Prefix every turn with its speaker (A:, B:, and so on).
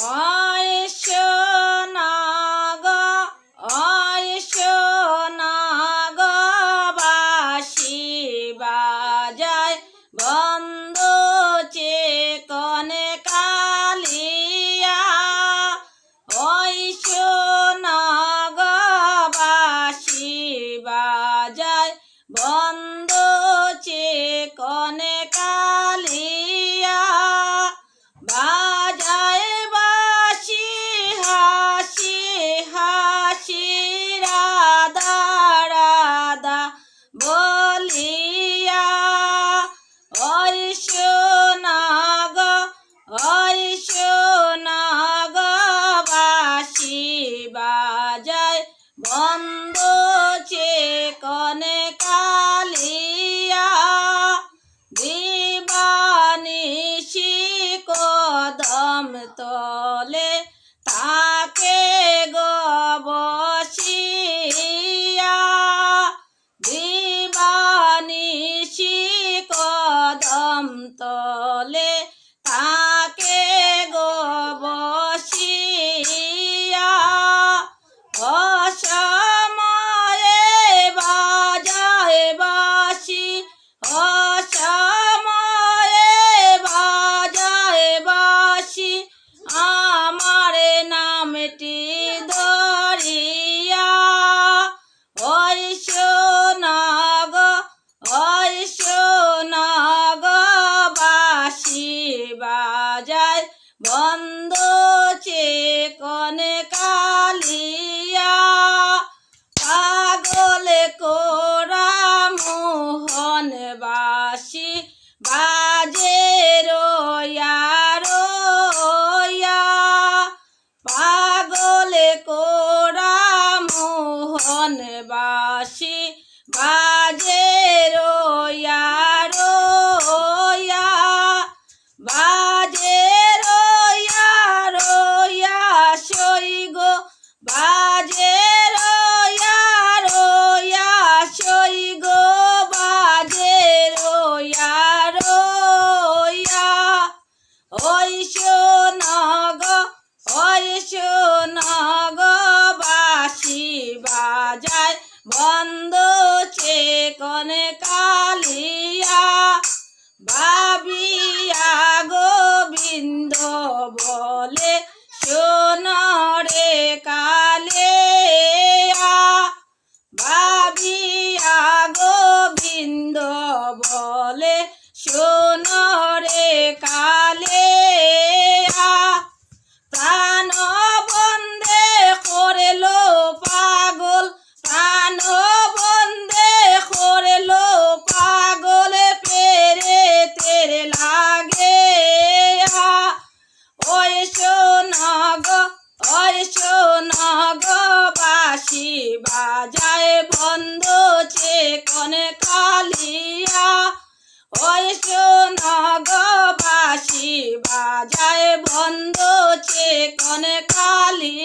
A: অয় সোনা গো, অয় সোনা গো, বাঁশি বাজায় বন্ধ চেকনে কালিয়া। অয় সোনা গো, বাঁশি বাজায় বন্ধ চেকনে কালিয়া। বাজায় বাঁশি হাসি হাসি রাধা রাধা বলিয়া। ওই সোনা গো, ওই সোনা গো, বাঁশি বাজায় বন্ধ চেকনে কালিয়া। দিবানিশি কদম তলে তাকে গো বসিয়া। দিবানিশি কদম তলে তাকে গো বসিয়া। অসময়ে বাজায় বাঁশি, অসময়ে বাজায় বাঁশি, আমার নামটি ধরিয়া। ওই সোনা গো, ওই সোনা গো, বাঁশি বাজায় বন্ধ চেকনে কালিয়া। পাগল কোরা মোহন বাঁশি বাজে রোয়া রোয়া। পাগল কোরা মোহন বাঁশি বাজে রোয়া রোয়া। বাজে রোয়া রোয়া সই গো, বাজে রোয়া রোয়া সই গো, বাজে রোয়া রোয়া। ওই সোনা গো, ওই সোনা গো, বাঁশি বাজায় বন্ধ চেকনে কালিয়া। ভাবিয়া গোবিন্দ বলে সোনরে কালিয়া। ভাবিয়া গোবিন্দ বলে সোনরে কালিয়া। প্রাণ বন্ধে করলো পাগল, প্রাণ বন্ধে করলো পাগল, পেরে তেরে লাগে। ওই সোনা গো, ওই সোনা গো, বাঁশি বাজায় বন্ধ চেকনে কালিয়া। ওই সোনা গো, বাঁশি বাজায় বন্ধ চেকনে কালিয়া।